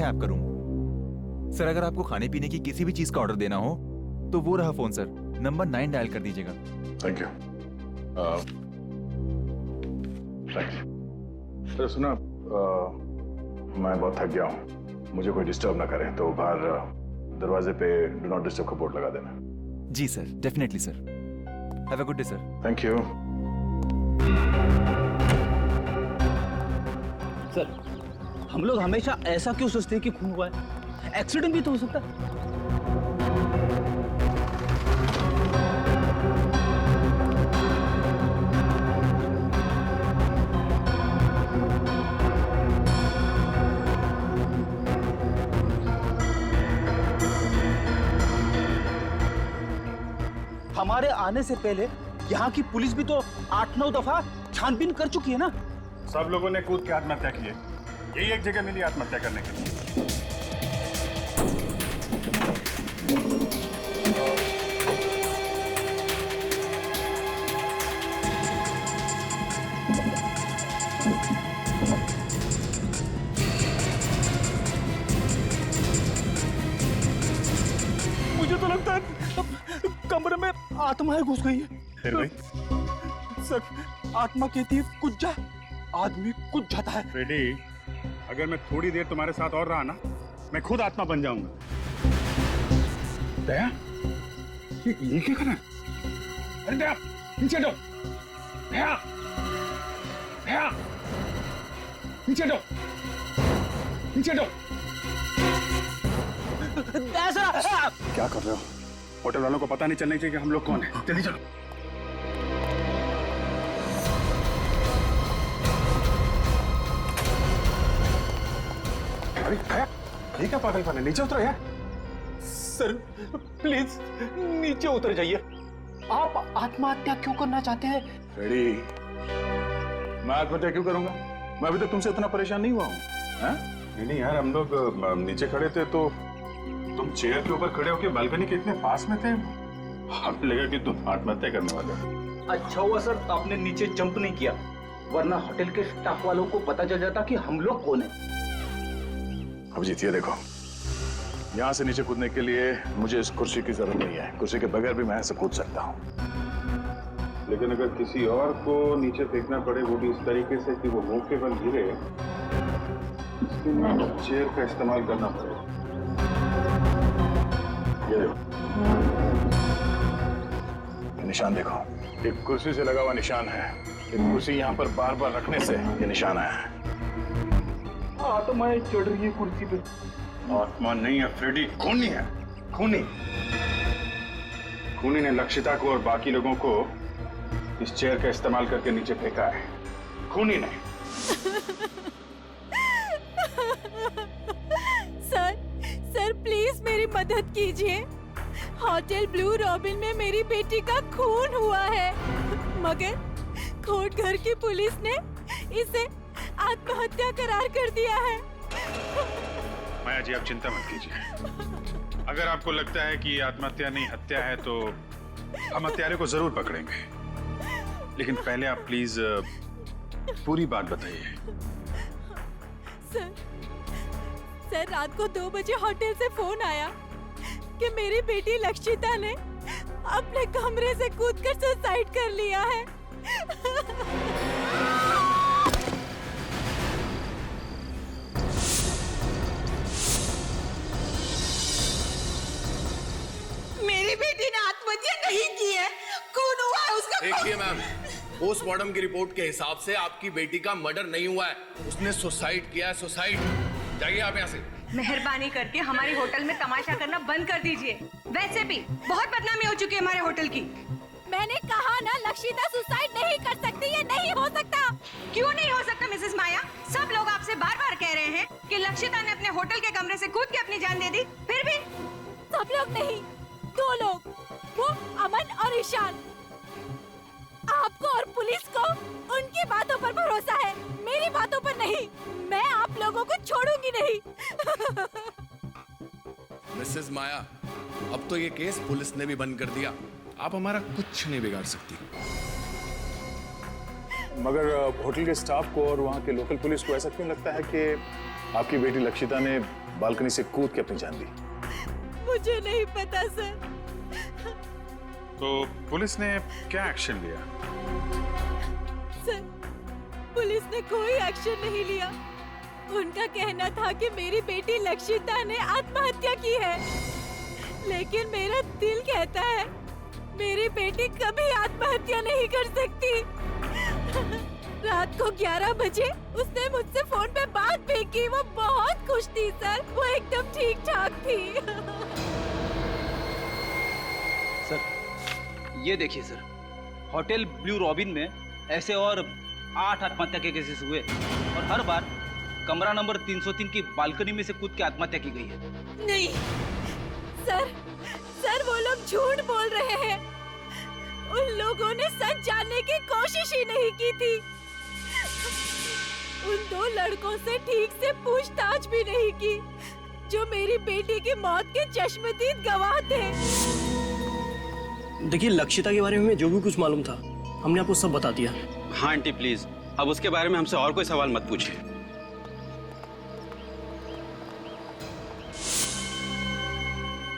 आप का room. Sir अगर आपको खाने पीने की किसी भी चीज का ऑर्डर देना हो तो वो रहा फोन सर, नंबर 9 डायल कर दीजिएगा। Thank you. सर सुना, मैं बहुत थक गया हूँ, मुझे कोई डिस्टर्ब ना करे तो बाहर दरवाजे पे डू नॉट डिस्टर्ब का बोर्ड लगा देना। जी sir, definitely sir. Have a good day sir. Thank you. Sir हम लोग हमेशा ऐसा क्यों सोचते हैं कि खून हुआ है? एक्सीडेंट भी तो हो सकता है। हमारे आने से पहले यहाँ की पुलिस भी तो 8-9 दफा छानबीन कर चुकी है ना। सब लोगों ने कूद के आत्महत्या की है, यही एक जगह मिली आत्महत्या करने के लिए। मुझे तो लगता है कमरे में आत्माएं घुस गई है। फिर भाई सर आत्मा कहती है कुछ जा, आदमी कुछ जाता है। फ्रेडी, अगर मैं थोड़ी देर तुम्हारे साथ और रहा ना, मैं खुद आत्मा बन जाऊंगा। दया, ये क्या कर रहा है? अरे दया, नीचे हटो। दया, दया, नीचे हटो, नीचे हटो। क्या कर रहे हो? होटल वालों को पता नहीं चलना चाहिए कि हम लोग कौन हैं। जल्दी चलो। अरे ये क्या पागलपन है? नीचे उतरो यार। सर प्लीज नीचे उतर जाइए। आप आत्महत्या क्यों करना चाहते हैं? रेडी, मैं आत्महत्या क्यों करूंगा? मैं अभी तक तुमसे इतना परेशान नहीं हुआ हूँ। नहीं यार, हम लोग नीचे खड़े थे तो तुम चेयर के ऊपर खड़े होकर बालकनी के इतने पास में थे, हमें लगा कि तुम आत्महत्या करने वाले हो। अच्छा हुआ सर आपने नीचे जंप नहीं किया, वरना होटल के स्टाफ वालों को पता चल जाता कि हम लोग कौन है। अब जीतिए, देखो यहाँ से नीचे कूदने के लिए मुझे इस कुर्सी की जरूरत नहीं है, कुर्सी के बगैर भी मैं ऐसे कूद सकता हूँ। लेकिन अगर किसी और को नीचे फेंकना पड़े, वो भी इस तरीके से कि वो मुंह के बल गिरे, इसके लिए चेयर का इस्तेमाल करना पड़ेगा। ये निशान देखो, एक कुर्सी से लगा हुआ निशान है। एक कुर्सी यहाँ पर बार बार रखने से ये निशान आया है। आत्माएं चढ़ रही है कुर्सी पे। आत्मा नहीं है फ्रेडी, खूनी है। खूनी खूनी ने लक्षिता को और बाकी लोगों को इस चेयर का इस्तेमाल करके नीचे फेंका है। खूनी ने। सर प्लीज मेरी मदद कीजिए। होटल ब्लू रॉबिन में मेरी बेटी का खून हुआ है, मगर कोर्ट घर की पुलिस ने इसे आत्महत्या करार कर दिया है। माया जी, आप चिंता मत कीजिए। अगर आपको लगता है कि ये आत्महत्या नहीं हत्या है तो हम हत्यारे को जरूर पकड़ेंगे, लेकिन पहले आप प्लीज पूरी बात बताइए। सर रात को 2 बजे होटल से फोन आया कि मेरी बेटी लक्षिता ने अपने कमरे से कूदकर सुसाइड कर लिया है। मेरी बेटी ने आत्महत्या नहीं की है, खून हुआ है उसका। देखिए मैम, पोस्टमार्टम की रिपोर्ट के हिसाब से आपकी बेटी का मर्डर नहीं हुआ है, उसने सुसाइड किया है। सुसाइड। जाइए आप यहाँ से। मेहरबानी करके हमारे होटल में तमाशा करना बंद कर दीजिए। वैसे भी बहुत बदनामी हो चुकी है हमारे होटल की। मैंने कहा ना लक्षिता सुसाइड नहीं कर सकती, ये नहीं हो सकता। क्यों नहीं हो सकता मिसेस माया? सब लोग आपसे बार बार कह रहे हैं कि लक्षिता ने अपने होटल के कमरे से कूद के अपनी जान दे दी, फिर भी। सब लोग नहीं, 2 लोग, वो अमन और ईशान। आपको और पुलिस को उनकी बातों पर भरोसा है, मेरी बातों पर नहीं। मैं आप लोगों को छोड़ूंगी नहीं। मिसेस माया, अब तो ये केस पुलिस ने भी बंद कर दिया, आप हमारा कुछ नहीं बिगाड़ सकती। मगर होटल के स्टाफ को और वहाँ के लोकल पुलिस को ऐसा क्यों लगता है कि आपकी बेटी लक्षिता ने बालकनी से कूद के अपनी जान दी। मुझे नहीं पता सर। तो पुलिस ने क्या एक्शन लिया? सर, पुलिस ने कोई एक्शन नहीं लिया। उनका कहना था कि मेरी बेटी लक्षिता ने आत्महत्या की है, लेकिन मेरा दिल कहता है मेरी बेटी कभी आत्महत्या नहीं कर सकती। रात को 11 बजे उसने मुझसे फोन पे बात भी की। वो बहुत खुश थी सर, वो एकदम ठीक ठाक थी। सर ये देखिए सर, होटल ब्लू रॉबिन में ऐसे और 8 आत्महत्या के केसेस हुए और हर बार कमरा नंबर 303 की बालकनी में से कूद के आत्महत्या की गई है। नहीं सर, सर वो लोग झूठ बोल रहे हैं। उन लोगों ने सच जानने की कोशिश ही नहीं की थी। उन 2 लड़कों से ठीक से पूछताछ भी नहीं की जो मेरी बेटी की मौत के चश्मदीद गवाह थे। देखिए, लक्षिता के बारे में जो भी कुछ मालूम था हमने आपको सब बता दिया। हाँ आंटी प्लीज, अब उसके बारे में हमसे और कोई सवाल मत पूछिए।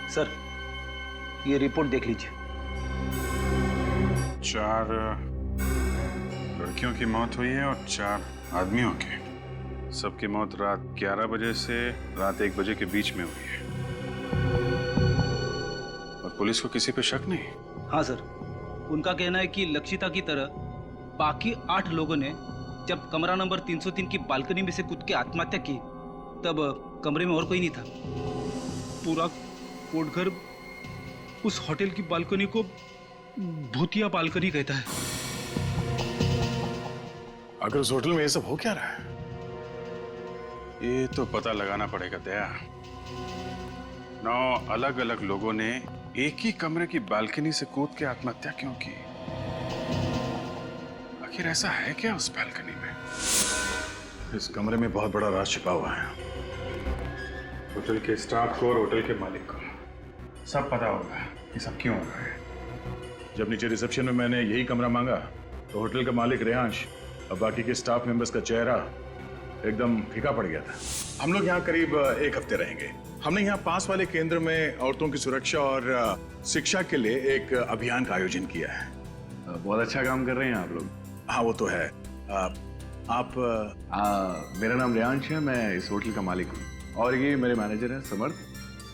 सर ये रिपोर्ट देख लीजिए। 4 लड़कियों की मौत हुई है और 4 आदमियों की। सबकी मौत रात 11 बजे से रात 1 बजे के बीच में हुई है और पुलिस को किसी पे शक नहीं। हाँ सर, उनका कहना है कि लक्षिता की तरह बाकी 8 लोगों ने जब कमरा नंबर 303 की बालकनी में से कूद के आत्महत्या की तब कमरे में और कोई नहीं था। पूरा कोटघर उस होटल की बालकनी को भूतिया बालकनी कहता है। आखिर उस होटल में ये सब हो क्या रहा है? ये तो पता लगाना पड़ेगा दया। 9 अलग अलग लोगों ने एक ही कमरे की बालकनी से कूद के आत्महत्या क्यों की? आखिर ऐसा है क्या उस बालकनी में? इस कमरे में बहुत बड़ा राज छिपा हुआ है। होटल के स्टाफ को और होटल के मालिक को सब पता होगा ये सब क्यों हो रहा है। जब नीचे रिसेप्शन में मैंने यही कमरा मांगा तो होटल का मालिक रेयांश और बाकी के स्टाफ मेंबर्स का चेहरा एकदम फीका पड़ गया था। हम लोग यहाँ करीब 1 हफ्ते रहेंगे। हमने यहाँ पास वाले केंद्र में औरतों की सुरक्षा और शिक्षा के लिए एक अभियान का आयोजन किया है। बहुत अच्छा काम कर रहे हैं आप लोग। हाँ वो तो है। मेरा नाम रेयांश है, मैं इस होटल का मालिक हूँ और ये मेरे मैनेजर हैं समर्थ।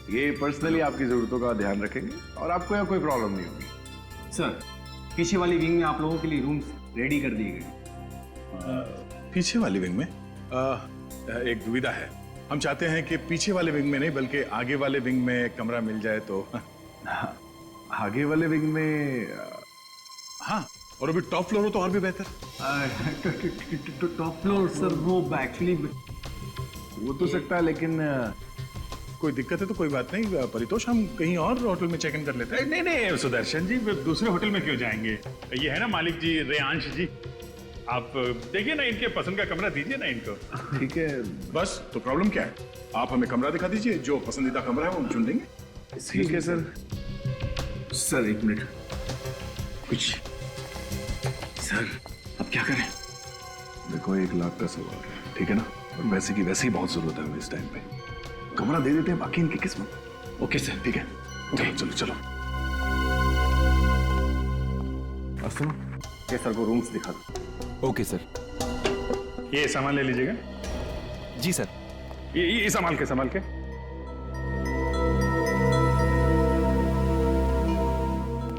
ये पर्सनली आपकी जरूरतों का ध्यान रखेंगे और आपको यहाँ कोई प्रॉब्लम नहीं होगी। सर, पीछे वाली विंग में आप लोगों के लिए रूम्स रेडी कर दिए गए। पीछे वाली विंग में एक दुविधा है। हम चाहते हैं कि पीछे वाले विंग में नहीं बल्कि आगे वाले विंग में कमरा मिल जाए तो। आगे वाले विंग में हाँ, और अभी टॉप फ्लोर हो तो और भी बेहतर। टॉप फ्लोर सर, वो एक्चुअली वो तो सकता है, लेकिन कोई दिक्कत है तो कोई बात नहीं, परितोष हम कहीं और होटल में चेक इन कर लेते हैं। नहीं नहीं सुदर्शन जी, दूसरे होटल में क्यों जाएंगे? ये है ना मालिक जी, रेयांश जी, आप देखिए ना, इनके पसंद का कमरा दीजिए ना इनको। ठीक है, बस तो प्रॉब्लम क्या है? आप हमें कमरा दिखा दीजिए, जो पसंदीदा कमरा है वो हम चुन देंगे। ठीक है सर। सर 1 मिनट, कुछ सर अब क्या करें? देखो 1 लाख का सवाल है, ठीक है ना, और वैसे की वैसे ही बहुत जरूरत है हमें इस टाइम पे। कमरा दे देते हैं, बाकी इनकी किस्मत। ओके सर, ठीक है, चलो चलो चलो। और सुनो, ये सर को रूम्स दिखा दो। Okay sir. ये सामान ले लीजिएगा। जी सर। ये संभाल के संभाल के।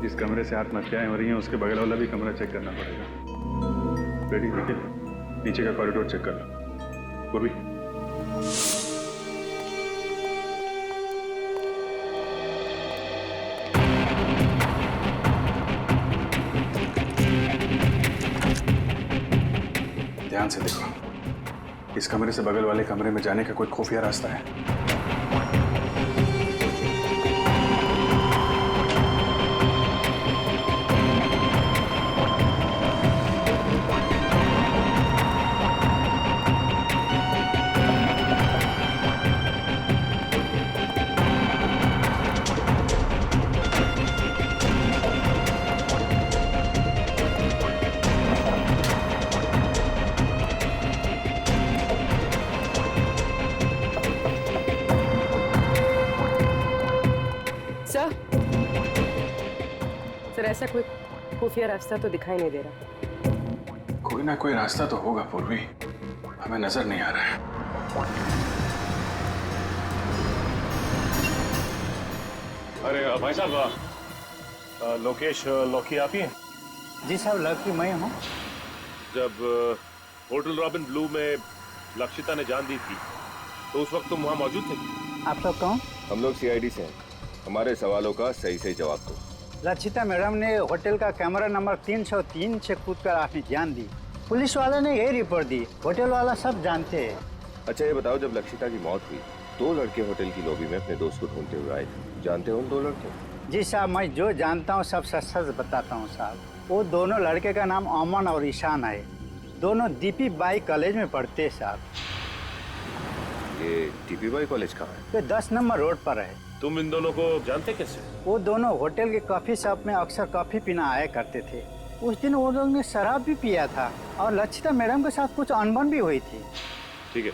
जिस कमरे से आत्महत्याएं हो रही हैं उसके बगल वाला भी कमरा चेक करना पड़ेगा। बेटी देखिए, नीचे का कॉरिडोर चेक कर लो। पूर्वी, ध्यान से देखो, इस कमरे से बगल वाले कमरे में जाने का कोई खुफिया रास्ता है? ऐसा कोई खुफिया रास्ता तो दिखाई नहीं दे रहा। कोई ना कोई रास्ता तो होगा पूर्वी, हमें नजर नहीं आ रहा है। अरे भाई साहब, लोकेश लौकी आप ही हैं? जी साहब, लकी मैं हूँ। जब होटल रॉबिन ब्लू में लक्षिता ने जान दी थी तो उस वक्त तुम वहाँ मौजूद थे? आप लोग कौन? हम लोग सीआईडी से हैं। हमारे सवालों का सही सही जवाब दो। लक्षिता मैडम ने होटल का कैमरा नंबर 303 से कूदकर अपनी जान दी। पुलिस वाले ने यही रिपोर्ट दी, होटल वाला सब जानते हैं। अच्छा ये बताओ, जब लक्षिता की मौत हुई 2 लड़के होटल की लॉबी में अपने दोस्त को ढूंढते हुए आए थे, जानते हो उन 2 लड़के? जी साहब, मैं जो जानता हूँ सब सच सच बताता हूँ साहब। वो दोनों लड़के का नाम अमन और ईशान है। दोनों डीपी बाई कॉलेज में पढ़ते हैं साहब। ये डीपी बाई कॉलेज कहाँ है? ये 10 नंबर रोड पर है। तुम इन दोनों को जानते कैसे? वो दोनों होटल के कॉफी शॉप में अक्सर कॉफी पीना आया करते थे। उस दिन वो लोग ने शराब भी पिया था और लक्षिता मैडम के साथ कुछ अनबन भी हुई थी। ठीक है,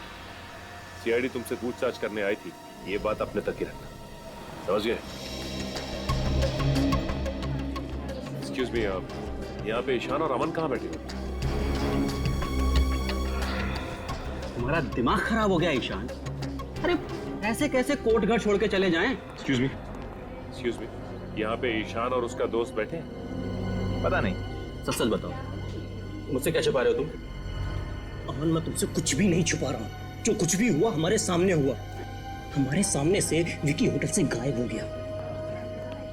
सीआईडी तुमसे पूछताछ करने आई थी, ये बात अपने तक ही रखना, समझ गए? एक्सक्यूज मी, आप यहाँ पे ईशान और अमन कहाँ बैठे हो? तुम्हारा दिमाग खराब हो गया ईशान? अरे ऐसे कैसे कोर्ट घर छोड़ के चले जाएं? एक्सक्यूज मी, यहाँ पे ईशान और उसका दोस्त बैठे हैं? पता नहीं। सच सच बताओ, मुझसे क्या छुपा रहे हो तुम? अमन, मैं तुमसे कुछ भी नहीं छुपा रहा हूँ। जो कुछ भी हुआ हमारे सामने हुआ। हमारे सामने से विकी होटल से गायब हो गया।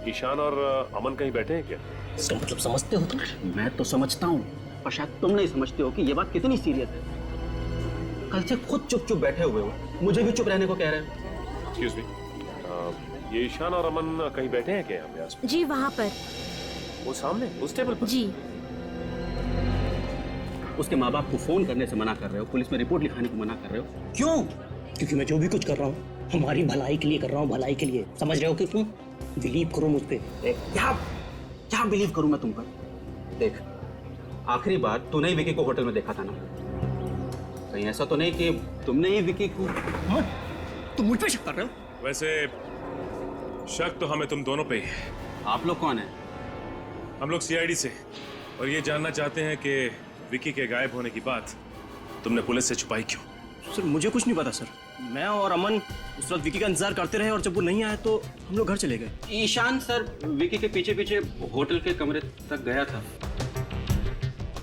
ईशान और अमन कहीं बैठे हैं क्या? इसका मतलब समझते हो तुम? मैं तो समझता हूँ, पर शायद तुम नहीं समझते हो कि ये बात कितनी सीरियस है। कल से खुद चुप चुप बैठे हुए हो, मुझे भी चुप रहने को कह रहे हो। एक्सक्यूज मी, ये ईशान और अमन कहीं बैठे हैं क्या यहाँ पे आसपास? जी वहाँ पर। वो सामने उस टेबल पर? जी। उसके माँ बाप को फोन करने से मना कर रहे हो, पुलिस में रिपोर्ट लिखाने को मना कर रहे हो, क्यों? क्योंकि मैं जो भी कुछ कर रहा हूँ हमारी भलाई के लिए कर रहा हूँ, भलाई के लिए। समझ रहे हो कि तुम? बिलीव करो मुझ पे। क्या बिलीव करूँ मैं तुम पर? देख, आखिरी बार तूने ही विकी को होटल में देखा था ना? कहीं ऐसा तो नहीं कि तुमने ही विकी को? तुम मुझ पे शक कर रहे हो? वैसे शक तो हमें तुम दोनों पे ही है। आप लोग कौन है? हम लोग सीआईडी से, और ये जानना चाहते हैं कि विकी के गायब होने की बात तुमने पुलिस से छुपाई क्यों? सर मुझे कुछ नहीं पता सर। मैं और अमन उस वक्त विकी का इंतजार करते रहे और जब वो नहीं आया तो हम लोग घर चले गए। ईशान सर विकी के पीछे पीछे होटल के कमरे तक गया था।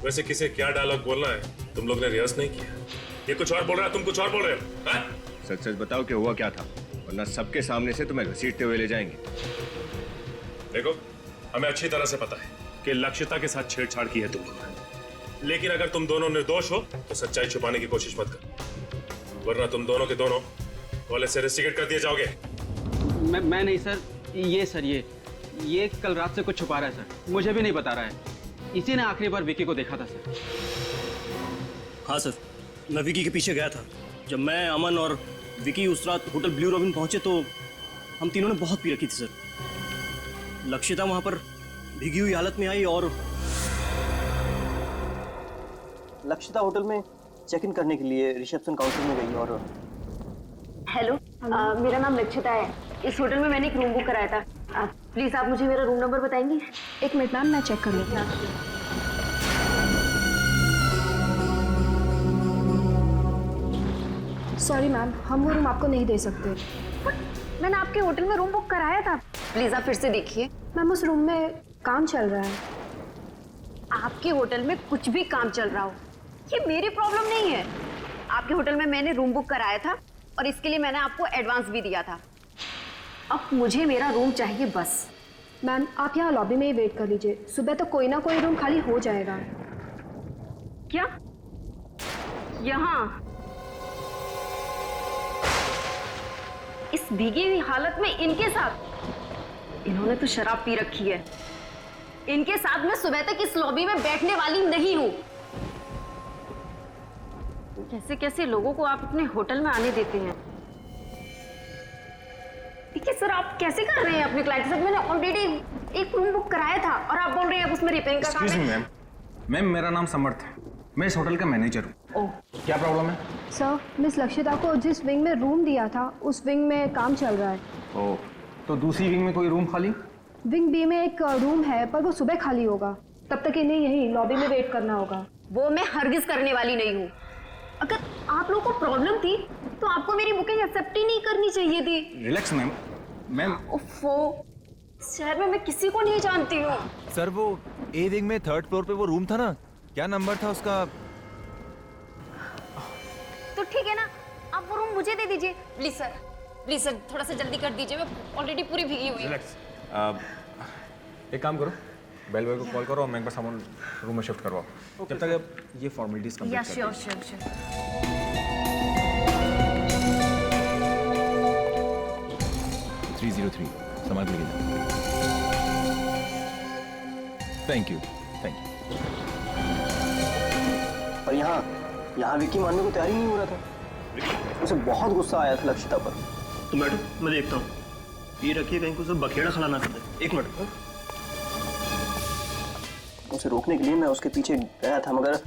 वैसे किसे क्या डायलॉग बोलना है तुम लोग ने रिहर्स नहीं किया? ये कुछ और बोल रहा है, तुम कुछ और बोल रहे हो। हाँ? सच सच बताओ कि हुआ क्या था, वरना सबके सामने से तुम्हें घसीटते हुए ले जाएंगे। देखो, हमें अच्छी तरह से पता है कि लक्षिता के साथ छेड़छाड़ की है तुम लोगों ने, लेकिन अगर तुम दोनों निर्दोष हो तो सच्चाई छुपाने की कोशिश मत करो, वरना तुम दोनों के दोनों कॉलेज से रेस्टिकेट कर दिए जाओगे। मैं नहीं सर, ये कल रात से कुछ छुपा रहा है सर, मुझे भी नहीं बता रहा है। इसी ने आखिरी बार विकी को देखा था सर। हाँ सर, मैं विकी के पीछे गया था। जब मैं, अमन और विकी उस रात होटल ब्लू रॉबिन पहुंचे तो हम तीनों ने बहुत पी रखी थी सर। लक्षिता वहां पर भीगी हुई हालत में आई और लक्षिता होटल में चेक इन करने के लिए रिसेप्शन काउंटर में गई और हेलो, मेरा नाम लक्षिता है। इस होटल में मैंने एक रूम बुक कराया था। प्लीज आप मुझे मेरा रूम नंबर बताएंगी? एक मिनट मैम, मैं चेक कर लेती हूँ। सॉरी मैम, हम वो रूम आपको नहीं दे सकते। मैंने आपके होटल में रूम बुक कराया था। प्लीज आप फिर से देखिए। मैम उस रूम में काम चल रहा है। आपके होटल में कुछ भी काम चल रहा हो, ये मेरी प्रॉब्लम नहीं है। आपके होटल में मैंने रूम बुक कराया था और इसके लिए मैंने आपको एडवांस भी दिया था। अब मुझे मेरा रूम चाहिए बस। मैम आप यहाँ लॉबी में ही वेट कर लीजिए, सुबह तक कोई ना कोई रूम खाली हो जाएगा। क्या? यहाँ इस भीगी हुई हालत में इनके साथ? इन्होंने तो शराब पी रखी है। इनके साथ मैं सुबह तक इस लॉबी में बैठने वाली नहीं हूँ। कैसे कैसे लोगों को आप अपने होटल में आने देते हैं? देखिए सर, आप कैसे कर रहे हैं अपने क्लाइंट के साथ? मैंने ऑलरेडी एक रूम बुक कराया था और आप बोल रहे हैं अब उसमें रिपेयरिंग का काम है। मैम मेरा नाम समर्थ है, मैं इस होटल का मैनेजर हूँ। ओह, क्या प्रॉब्लम है? सर, मिस लक्षिता को जिस विंग में रूम दिया था उस विंग में काम चल रहा है। ओह, तो दूसरी विंग में कोई रूम खाली? विंग बी में एक रूम है पर वो सुबह खाली होगा, तब तक इन्हें यहीं लॉबी में वेट करना होगा। वो मैं हरगिज करने वाली नहीं हूँ। अगर आप लोगों को प्रॉब्लम थी तो आपको मेरी बुकिंग एक्सेप्ट ही नहीं करनी चाहिए थी। Relax ma'am. मैम ओफो, शहर में मैं किसी को नहीं जानती हूँ। सर वो ए विंग में 3rd फ्लोर पे वो रूम था ना, क्या नंबर था उसका? तो ठीक है ना, आप वो रूम मुझे दे दीजिए प्लीज सर, थोड़ा सा जल्दी कर दीजिए, मैं ऑलरेडी पूरी भीगी हुई हूँ। रिलैक्स। एक काम करो, बेल बॉय को कॉल करो और मैं एक बार सामान रूम में शिफ्ट करवाओ। जब तक आप ये फॉर्मेलिटीज कंप्लीट कर श्योर। 303 संभाल के लेना। Thank you. और यहाँ विक्की मानने को तैयार ही नहीं हो रहा था। उसे बहुत गुस्सा आया था लक्षिता पर। तुम बैठो, मैं देखता हूँ। ये रखिए कहीं को सब बखेड़ा खड़ा ना कर दे। एक मिनट। उसे रोकने के लिए मैं उसके पीछे गया था, मगर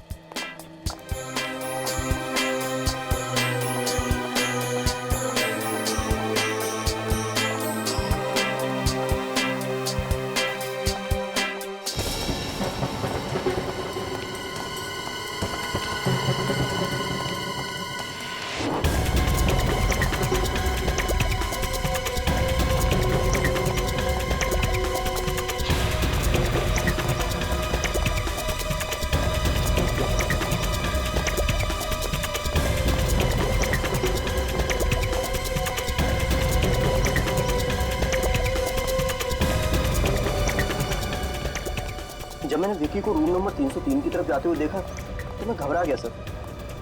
जब मैंने विक्की को रूम नंबर 303 की तरफ जाते हुए देखा तो मैं घबरा गया सर,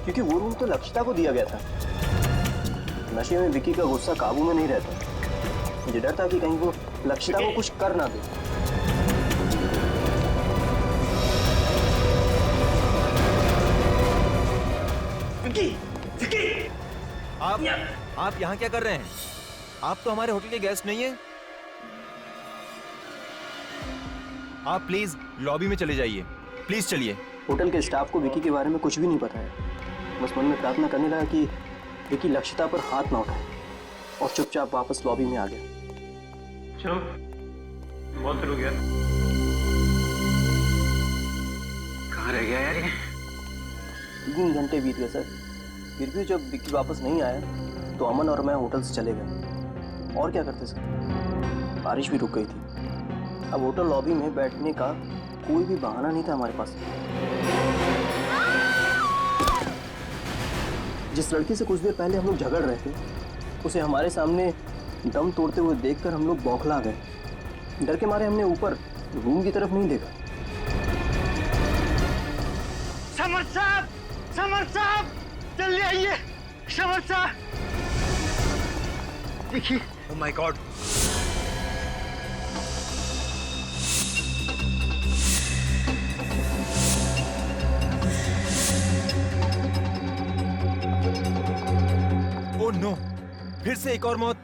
क्योंकि वो रूम तो लक्षिता को दिया गया था। नशे में विक्की का गुस्सा काबू में नहीं रहता। मुझे डर था कि कहीं वो लक्षिता को कुछ कर ना दे। विक्की! आप यहाँ क्या कर रहे हैं? आप तो हमारे होटल के गेस्ट नहीं हैं। आप प्लीज लॉबी में चले जाइए, प्लीज चलिए। होटल के स्टाफ को विक्की के बारे में कुछ भी नहीं पता है। बस मन में प्रार्थना करने लगा कि विक्की लक्षिता पर हाथ ना उठाए, और चुपचाप वापस लॉबी में आ गया। चलो, बहुत देर हो गया। कहाँ रह गया यार ये? 3 घंटे बीत गए सर, फिर भी जब विक्की वापस नहीं आया तो अमन और मैं होटल से चले गए। और क्या करते सर, बारिश भी रुक गई थी। अब होटल लॉबी में बैठने का कोई भी बहाना नहीं था हमारे पास। जिस लड़की से कुछ देर पहले हम लोग झगड़ रहे थे, उसे हमारे सामने दम तोड़ते हुए देखकर हम लोग बौखला गए। डर के मारे हमने ऊपर रूम की तरफ नहीं देखा। समर साहब जल्दी आइए। समर साहब देखिए। Oh my god. Oh no, फिर से एक और मौत।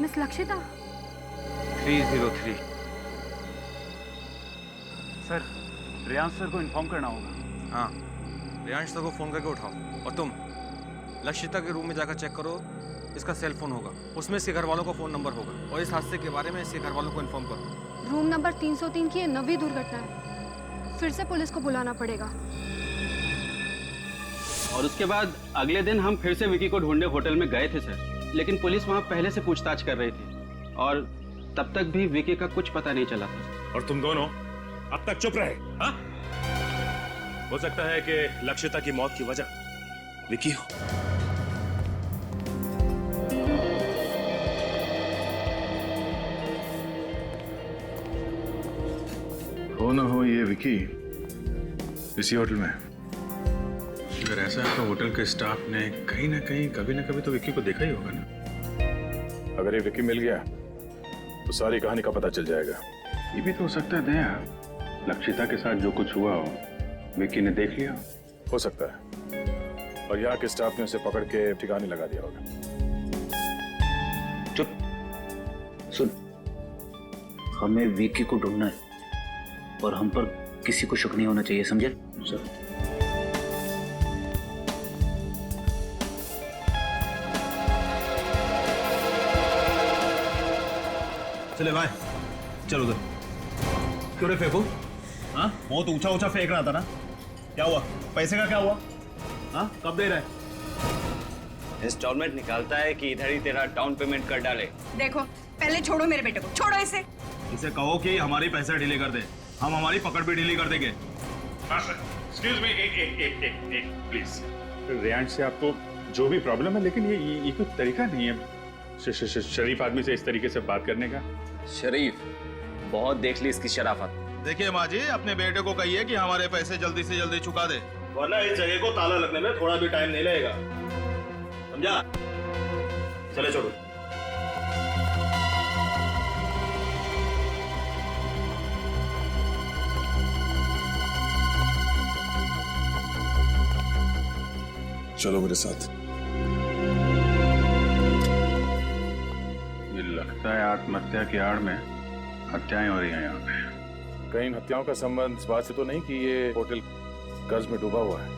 Miss Lakshita. 303। Sir, Riyansh sir को इन्फॉर्म करना होगा। हाँ, रियांश सर को फोन करके उठाओ। और तुम लक्षिता के रूम में जाकर चेक करो, इसका सेल फोन होगा, उसमें इसके घर वालों का फोन नंबर होगा, और इस हादसे के बारे में इसके घर वालों को इन्फॉर्म करो। रूम नंबर 303 की 9वीं दुर्घटना है, फिर से पुलिस को बुलाना पड़ेगा। और उसके बाद अगले दिन हम फिर से विकी को ढूंढने होटल में गए थे सर, लेकिन पुलिस वहाँ पहले से पूछताछ कर रही थी और तब तक भी विकी का कुछ पता नहीं चला था। और तुम दोनों अब तक चुप रहे? हाँ? हो सकता है कि लक्षिता की मौत की वजह विकी हो। हो ना हो ये विकी इसी होटल में। अगर ऐसा है तो होटल के स्टाफ ने कहीं ना कहीं कभी ना कभी तो विक्की को देखा ही होगा ना। अगर ये विक्की मिल गया तो सारी कहानी का पता चल जाएगा। ये भी तो हो सकता है दया, लक्षिता के साथ जो कुछ हुआ हो विक्की ने देख लिया। हो सकता है, और यहाँ के स्टाफ ने उसे पकड़ के ठिकाने लगा दिया होगा। चुप सुन, हमें विक्की को ढूंढना है और हम पर किसी को शक नहीं होना चाहिए, समझे? सर चले भाई, चलो उधर। क्यों रे फेंकू? हाँ, बहुत ऊंचा ऊंचा फेंक रहा था ना। क्या हुआ? पैसे का क्या हुआ? हाँ, कब दे रहा है? इंस्टॉलमेंट निकालता है कि इधर ही तेरा डाउन पेमेंट कर डाले। देखो, पहले छोड़ो मेरे बेटे को, छोड़ो इसे। इसे कहो कि हमारी पैसे डिले कर दे, हम हमारी पकड़ भी डिले कर देंगे। एक्सक्यूज मी, एक प्लीज। रेयांश से आपको जो भी प्रॉब्लम है, लेकिन ये कोई तरीका नहीं है शरीफ आदमी से इस तरीके से बात करने का। शरीफ, बहुत देख ली इसकी शराफत। देखिए माँ जी, अपने बेटे को कहिए कि हमारे पैसे जल्दी से जल्दी चुका दे, वरना इस जगह को ताला लगने में थोड़ा भी टाइम नहीं लगेगा, समझा? चले छोड़ो। चलो मेरे साथ। ये लगता है आत्महत्या की आड़ में हत्याएं हो रही हैं यहाँ पे। कहीं हत्याओं का संबंध इस बात से तो नहीं कि ये होटल कर्ज में डूबा हुआ है?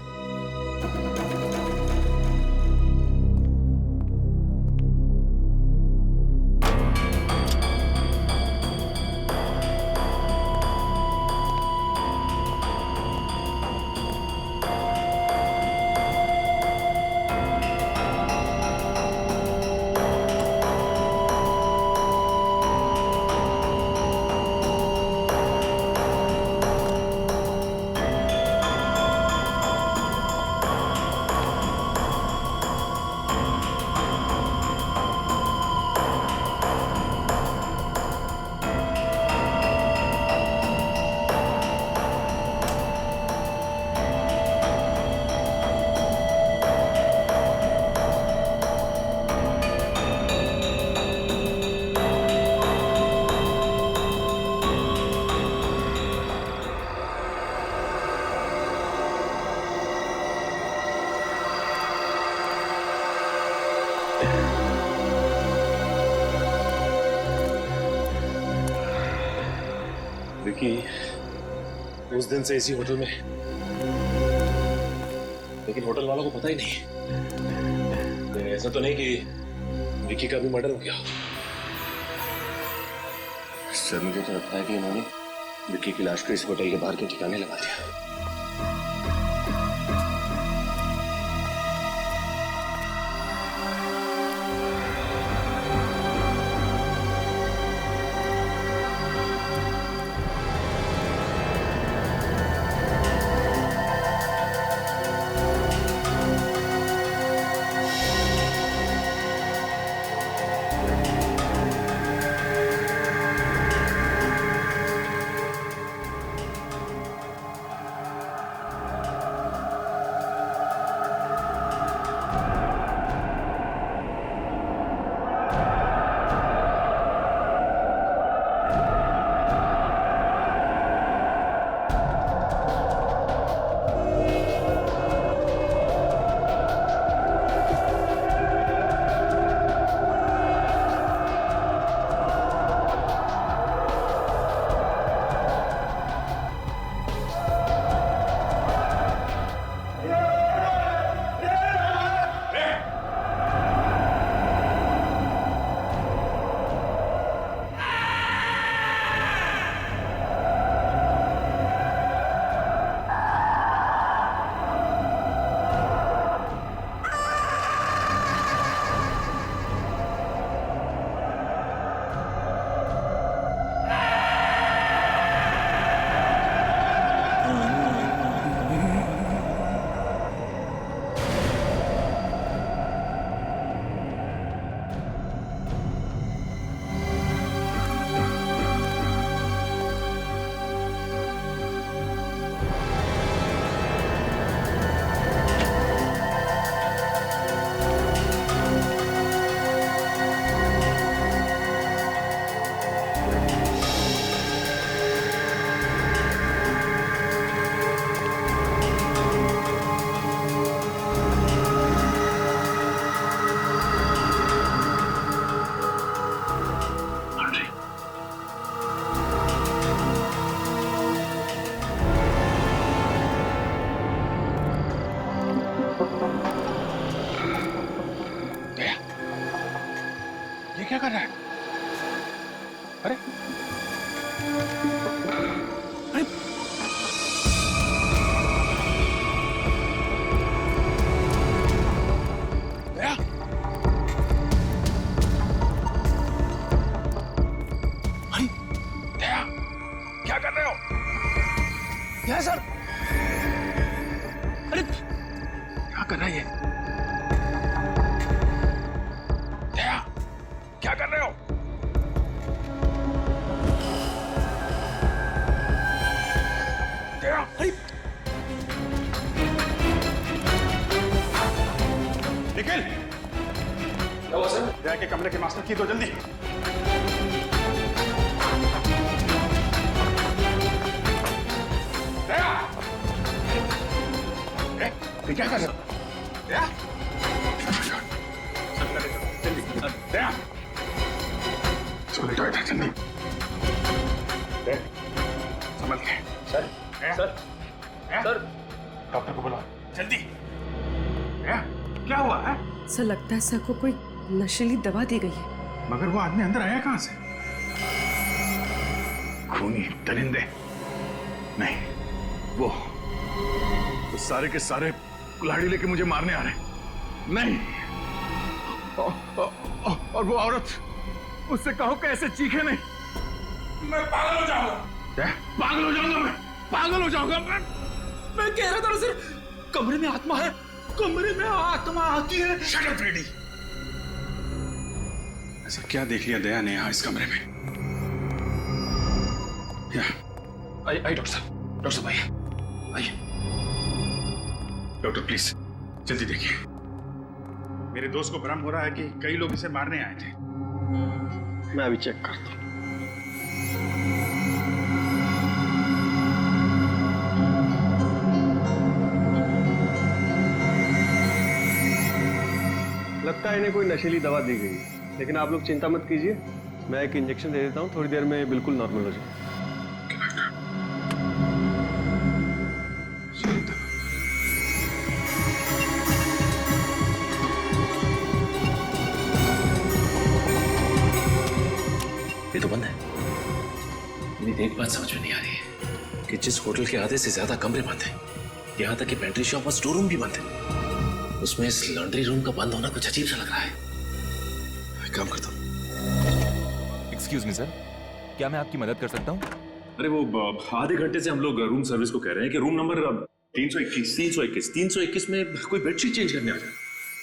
विकी उस दिन से इसी होटल में, लेकिन होटल वालों को पता ही नहीं। ऐसा तो नहीं कि विकी का भी मर्डर हो गया? सर मुझे तो लगता है कि इन्होंने विकी की लाश को इस होटल के बाहर के ठिकाने लगा दिया। क्या कर रहा है? अरे अरे दया, अरे दया, क्या कर रहे हो? दया सर, अरे क्या कर रहा है ये? दया, क्या कर रहे हो? दया, अरे निखिल, क्या हुआ सर? दया के कमरे के मास्टर की दो जल्दी। दया, ये क्या कर रहे हो? दया, जल्दी, दया, इसको लेटो इधर जल्दी। संभल के। सर, सर, डॉक्टर को बुलाओ जल्दी। क्या हुआ है? सर लगता है सर को कोई नशीली दवा दी गई है। मगर वो आदमी अंदर आया कहां से? खूनी दरिंदे नहीं, वो सारे के सारे कुल्हाड़ी लेके मुझे मारने आ रहे हैं। नहीं, और वो औरत, उससे कहो कैसे चीखे नहीं। मैं पागल हो जाऊंगा। पागल हो जाऊंगा मैं, पागल हो जाऊंगा मैं कह रहा था ना सर, कमरे में आत्मा है, कमरे में आत्मा आती है। Shut up Freddy. ऐसा क्या देख लिया दया ने यहाँ इस कमरे में? आइए डॉक्टर साहब, डॉक्टर साहब आइए, आइए। डॉक्टर प्लीज जल्दी देखिए। मेरे दोस्त को भ्रम हो रहा है कि कई लोग इसे मारने आए थे। मैं अभी चेक करता हूँ। लगता है इन्हें कोई नशीली दवा दी गई है, लेकिन आप लोग चिंता मत कीजिए, मैं एक इंजेक्शन दे देता हूँ, थोड़ी देर में बिल्कुल नॉर्मल हो जाए। ये तो बंद है। मेरी एक बात समझ में नहीं आ रही है कि जिस होटल के आधे से ज्यादा कमरे बंद हैं, यहाँ तक कि पेंट्री शॉप और स्टोर रूम भी बंद है, उसमें इस लॉन्ड्री रूम का बंद होना कुछ अजीब सा लग रहा है। मैं काम करता हूँ। एक्सक्यूज मी सर, क्या मैं आपकी मदद कर सकता हूँ? अरे वो आधे घंटे से हम लोग रूम सर्विस को कह रहे हैं कि रूम नंबर 321 में कोई बेडशीट चेंज करने आ जाए।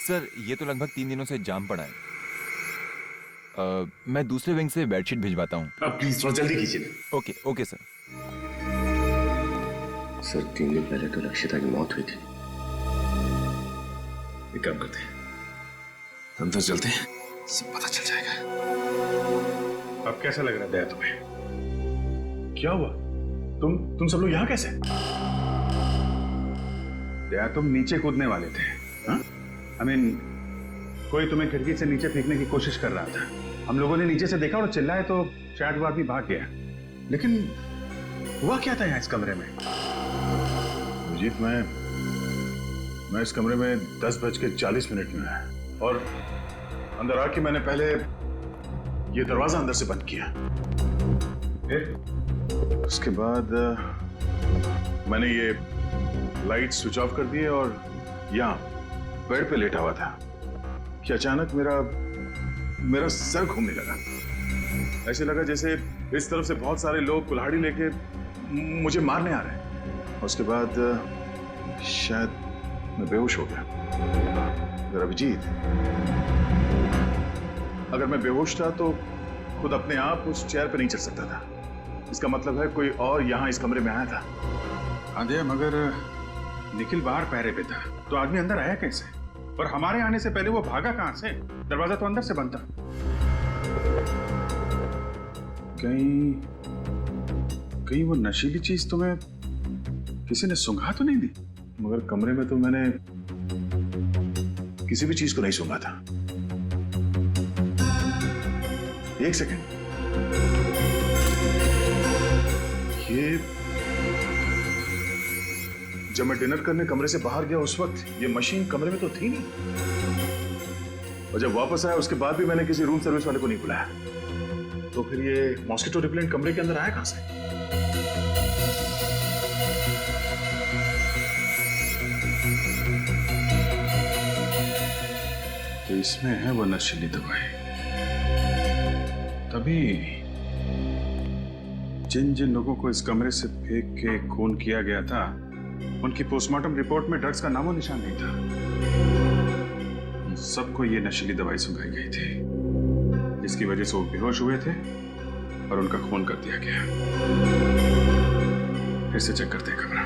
सर ये तो लगभग 3 दिनों से जाम पड़ा है। मैं दूसरे विंग से बेडशीट भिजवाता हूँ। प्लीज थोड़ा जल्दी कीजिए। Okay okay sir. सर 3 दिन पहले तो लक्षिता की मौत हुई थी। एक काम करते हैं, अंदर चलते हैं, सब पता चल जाएगा। अब कैसा लग रहा है दया तुम्हें? क्या हुआ? तुम सब लोग यहाँ कैसे? दया तुम नीचे कूदने वाले थे। I mean, कोई तुम्हें खिड़की से नीचे फेंकने की कोशिश कर रहा था। हम लोगों ने नीचे से देखा और चिल्लाए तो शायद वो आदमी भाग गया, लेकिन हुआ क्या था यहाँ इस कमरे में? अजीत, मैं इस कमरे में 10:40 में आया और अंदर आके मैंने पहले ये दरवाजा अंदर से बंद किया, फिर उसके बाद मैंने ये लाइट स्विच ऑफ कर दिए और यहाँ बेड पे लेटा हुआ था कि अचानक मेरा सर घूमने लगा। ऐसे लगा जैसे इस तरफ से बहुत सारे लोग कुल्हाड़ी लेके मुझे मारने आ रहे हैं। उसके बाद शायद मैं बेहोश हो गया। अगर अभिजीत, अगर मैं बेहोश था तो खुद अपने आप उस चेयर पर नहीं चल सकता था। इसका मतलब है कोई और यहाँ इस कमरे में आया था। हाँ दया, मगर निखिल बाहर पहरे पे था तो आदमी अंदर आया कैसे? और हमारे आने से पहले वो भागा कहां से? दरवाजा तो अंदर से बंद था। कहीं वो नशीली चीज तुम्हें किसी ने सूंघा तो नहीं दी? मगर कमरे में तो मैंने किसी भी चीज को नहीं सूंघा था। एक सेकंड, ये जब मैं डिनर करने कमरे से बाहर गया उस वक्त ये मशीन कमरे में तो थी नहीं, और जब वापस आया उसके बाद भी मैंने किसी रूम सर्विस वाले को नहीं बुलाया। तो फिर ये मॉस्किटो रिपेलेंट कमरे के अंदर आया कहां से? तो इसमें है वो नशीली दवाई। तभी जिन जिन लोगों को इस कमरे से फेंक के खून किया गया था, उनकी पोस्टमार्टम रिपोर्ट में ड्रग्स का नामो निशान नहीं था। सबको ये नशीली दवाई सुंघाई गई थी, जिसकी वजह से वो बेहोश हुए थे और उनका खून कर दिया गया। फिर से चेक करते हैं कमरा।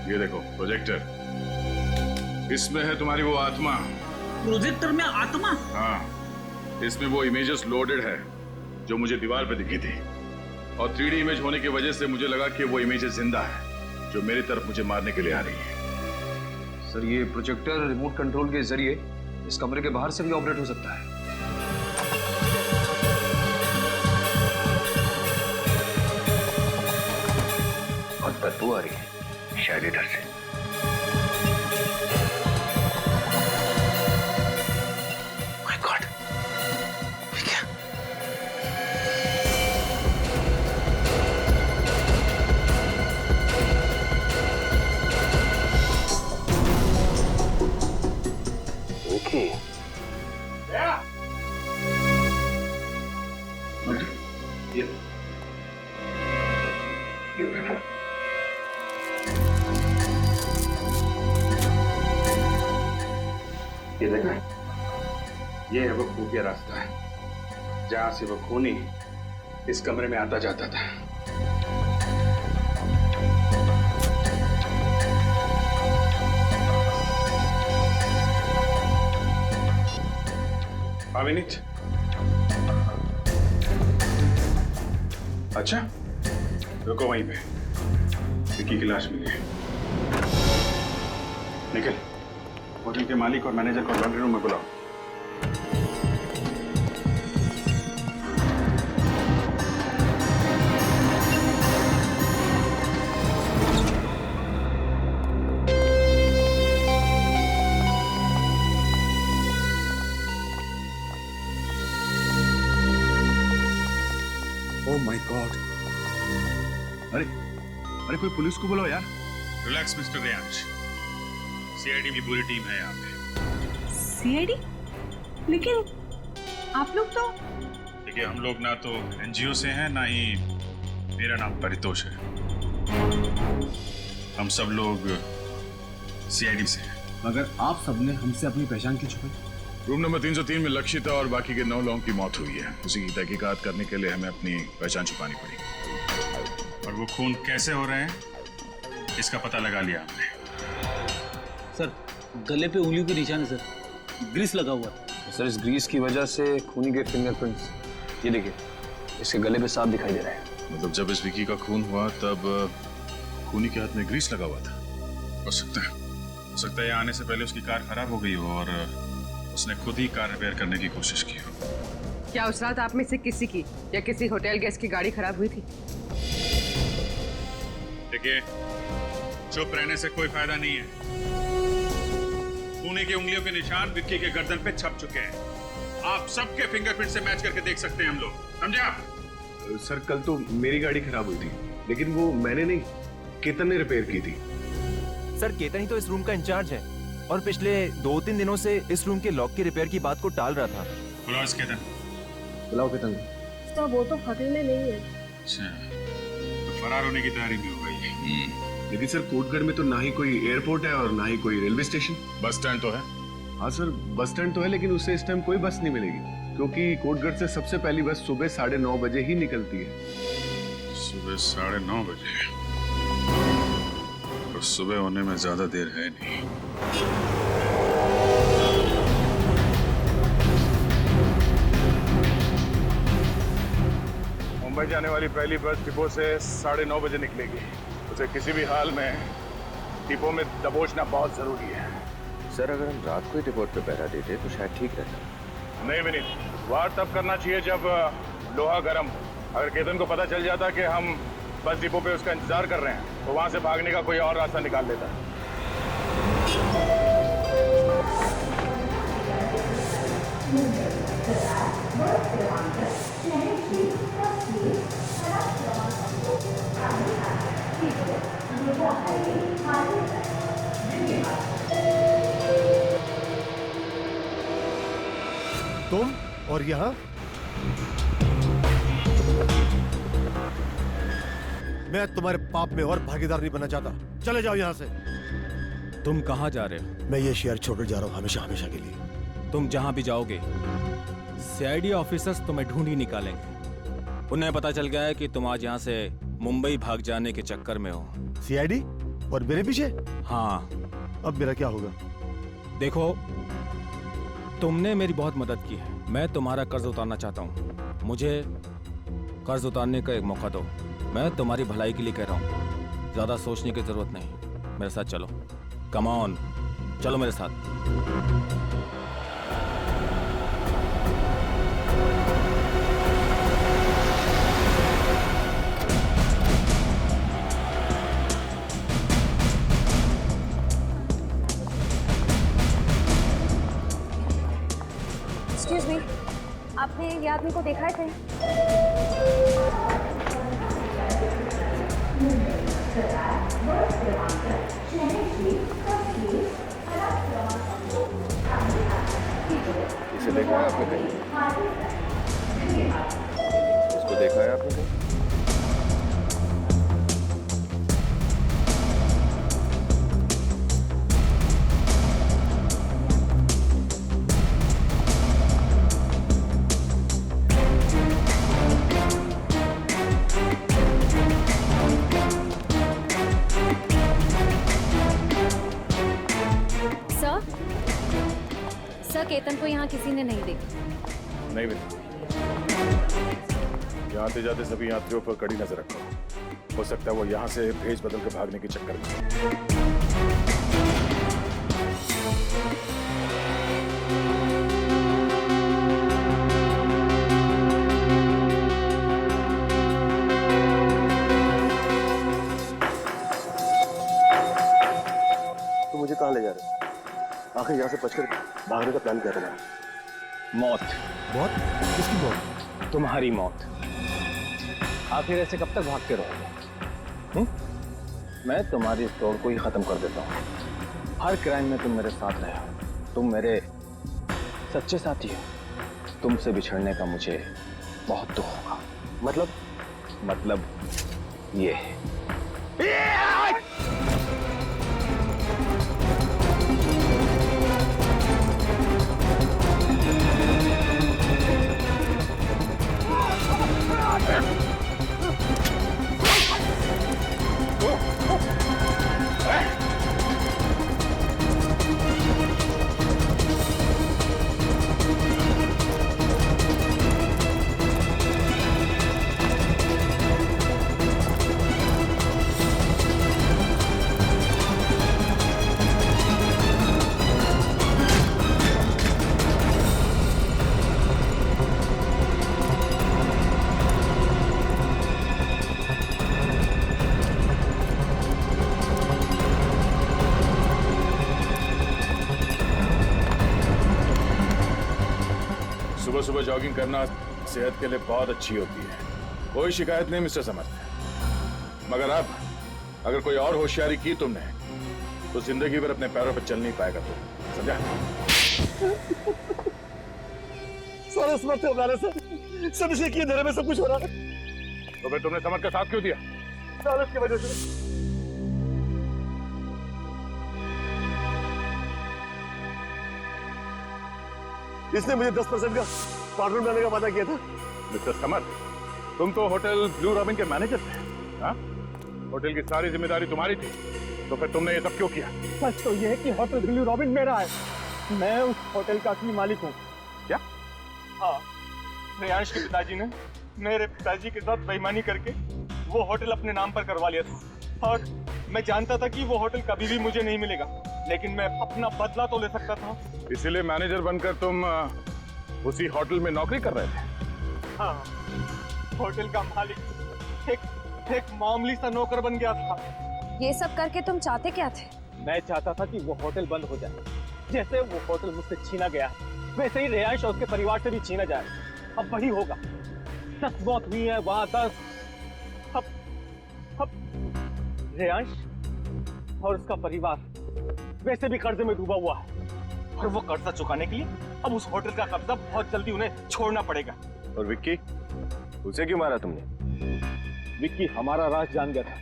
ये देखो प्रोजेक्टर, इसमें है तुम्हारी वो आत्मा। प्रोजेक्टर में आत्मा? हाँ, इसमें वो इमेजेस लोडेड है जो मुझे दीवार पे दिखी थी, और 3D इमेज होने की वजह से मुझे लगा कि वो इमेजेस जिंदा है, जो मेरी तरफ मुझे मारने के लिए आ रही है। सर, ये प्रोजेक्टर रिमोट कंट्रोल के जरिए इस कमरे के बाहर से भी ऑपरेट हो सकता है। बहुत बदबू आ रही है, शायद इधर से। माय गॉड, क्या? ओके। ये देखा, ये है वो खुफिया रास्ता है जहां से वो खूनी इस कमरे में आता जाता था। अविनीत, अच्छा रुको वहीं पे, विक्की की लाश मिली है। निकल, होटल के मालिक और मैनेजर को लॉन्ड्री रूम में बुलाओ। ओह माय गॉड! अरे कोई पुलिस को बुलाओ यार। रिलैक्स मिस्टर रेयांश, सीआईडी की पूरी टीम है यहाँ पे। सीआईडी? लेकिन आप लोग तो... देखिए, हम लोग ना तो एनजीओ से हैं, ना ही मेरा नाम परितोष है। हम सब लोग सीआईडी से हैं। मगर आप सबने हमसे अपनी पहचान क्यों छुपाई? रूम नंबर 303 में लक्षिता और बाकी के 9 लोगों की मौत हुई है। उसी की तहकीकात करने के लिए हमें अपनी पहचान छुपानी पड़ी। और वो खून कैसे हो रहे हैं, इसका पता लगा लिया हमने। सर, गले पे उंगलियों के निशान है सर, ग्रीस लगा हुआ है। सर, इस ग्रीस की वजह से खूनी के फिंगरप्रिंट्स, ये देखिए, इसके गले पे साफ दिखाई दे रहा है। मतलब जब इस विकी का खून हुआ तब खूनी के हाथ में ग्रीस लगा हुआ था। हो सकता है आने से पहले उसकी कार खराब हो गई हो और उसने खुद ही कार रिपेयर करने की कोशिश की हो। क्या उस रात आप में से किसी की या किसी होटल गेस्ट की गाड़ी खराब हुई थी? देखिए, चुप रहने से कोई फायदा नहीं है। खूनी की उंगलियों के निशान विक्की के गर्दन पे छप चुके हैं। आप सबके फिंगरप्रिंट से मैच करके देख सकते हैं हम लोग, समझे आप? सर, कल तो मेरी गाड़ी खराब हुई थी, लेकिन वो मैंने नहीं, केतन ने रिपेयर की थी। सर, केतन ही तो इस रूम का इंचार्ज है और पिछले 2-3 दिनों से इस रूम के लॉक की रिपेयर की बात को टाल रहा था। बुलाओ इस केतन। बुलाओ केतन। तो वो तो होटल में नहीं है। अच्छा, तो फरार होने की तैयारी में हो गई है। लेकिन सर कोटगढ़ में तो ना ही कोई एयरपोर्ट है और ना ही कोई रेलवे स्टेशन। बस स्टैंड तो है। हाँ सर, बस स्टैंड तो है, लेकिन उससे इस टाइम कोई बस नहीं मिलेगी, क्योंकि कोटगढ़ से सबसे पहली बस सुबह 9:30 बजे ही निकलती है। सुबह 9:30 बजे? और सुबह होने में ज्यादा देर है नहीं। मुंबई जाने वाली पहली बस डिपो से 9:30 बजे निकलेगी। उसे किसी भी हाल में डिपो में दबोचना बहुत जरूरी है। सर, अगर हम रात को ही डिपो पे पहरा देते तो शायद ठीक रहता। नहीं विनीत, वार तब करना चाहिए जब लोहा गर्म हो। अगर केतन को पता चल जाता कि हम बस डिपो पे उसका इंतजार कर रहे हैं तो वहां से भागने का कोई और रास्ता निकाल लेता। तुम और यहाँ मैं तुम्हारे पाप में और भागीदार नहीं बनना चाहता। चले जाओ यहाँ से। तुम कहाँ जा रहे हो? मैं ये शहर छोड़कर जा रहा हूँ हमेशा हमेशा के लिए। तुम जहाँ भी जाओगे सीआईडी ऑफिसर्स तुम्हें ढूंढ ही निकालेंगे। उन्हें पता चल गया है कि तुम आज यहाँ से मुंबई भाग जाने के चक्कर में हो। सीआईडी और मेरे पीछे? हाँ। अब मेरा क्या होगा? देखो, तुमने मेरी बहुत मदद की है। मैं तुम्हारा कर्ज उतारना चाहता हूँ। मुझे कर्ज उतारने का एक मौका दो। मैं तुम्हारी भलाई के लिए कह रहा हूँ। ज्यादा सोचने की जरूरत नहीं। मेरे साथ चलो। कम ऑन, चलो मेरे साथ। एक्सक्यूज मी, आपने ये आदमी को देखा है कहीं? इसे देखा है आपने कहीं? इसको देखा है आपने कहीं? केतन को यहाँ किसी ने नहीं देखा। नहीं बेटा, यहाँ आते जाते सभी यात्रियों पर कड़ी नजर रखो। हो सकता है वो यहाँ से भेज बदल के भागने के चक्कर में। तो मुझे कहाँ ले जा रहे हो? आखिर यहाँ से बचकर भागने का प्लान कर रहा है। मौत। मौत? किसकी मौत? तुम्हारी मौत। आखिर ऐसे कब तक भागते रहोगे? मैं तुम्हारी तोड़ को ही खत्म कर देता हूँ। हर क्राइम में तुम मेरे साथ रहे हो। तुम मेरे सच्चे साथी हो। तुमसे बिछड़ने का मुझे बहुत दुख होगा। मतलब ये है। सुबह सुबह जॉगिंग करना सेहत के लिए बहुत अच्छी होती है। कोई शिकायत नहीं मिस्टर समर्थ। मगर अब अगर कोई और होशियारी की तुमने तो जिंदगी भर अपने पैरों पर चल नहीं पाएगा तुम, समझा? सारे समर्थ हमारे सर सब इसी की अंधेरे में सब कुछ हो रहा है। तो फिर तुमने समर्थ का साथ क्यों दिया? साल की वजह से। इसने मुझे 10% का पार्टनर बनाने का वादा किया था। मिस्टर समर, तुम तो होटल ब्लू रॉबिन के मैनेजर थे, हाँ? होटल की सारी जिम्मेदारी तुम्हारी थी, तो फिर तुमने ये सब क्यों किया? सच तो यह है कि होटल ब्लू रॉबिन मेरा है। मैं उस होटल का असली मालिक हूँ। क्या? हाँ, रेयांश के पिताजी ने मेरे पिताजी के साथ बेईमानी करके वो होटल अपने नाम पर करवा लिया था, और मैं जानता था कि वो होटल कभी भी मुझे नहीं मिलेगा, लेकिन मैं अपना बदला तो ले सकता था। इसीलिए मैनेजर बनकर तुम उसी होटल में नौकरी कर रहे थे? हाँ, होटल का मालिक एक मामूली सा नौकर बन गया था। ये सब करके तुम चाहते क्या थे? मैं चाहता था कि वो होटल बंद हो जाए। जैसे वो होटल मुझसे छीना गया, वैसे ही रेयांश और उसके परिवार से भी छीना जाए। अब वही होगा। 10 मौत हुई है, वहां 10। अब रेयांश और उसका परिवार वैसे भी कर्जे में डूबा हुआ है, और वो कर्जा चुकाने के लिए अब उस होटल का कब्जा बहुत जल्दी उन्हें छोड़ना पड़ेगा। और विक्की, उसे क्यों मारा तुमने? विक्की हमारा राज जान गया था।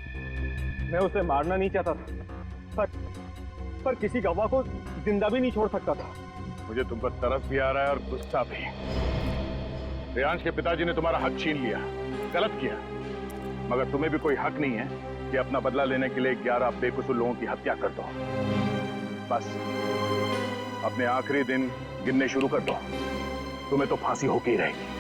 मैं उसे मारना नहीं चाहता था, पर किसी गवाह को जिंदा भी नहीं छोड़ सकता था। मुझे तुम पर तरस भी आ रहा है और गुस्सा भी। रेयांश के पिताजी ने तुम्हारा हक छीन लिया, गलत किया, मगर तुम्हें भी कोई हक नहीं है कि अपना बदला लेने के लिए 11 बेकसूर लोगों की हत्या कर दो। बस अपने आखिरी दिन गिनने शुरू कर दो, तुम्हें तो फांसी होके ही रहेगी।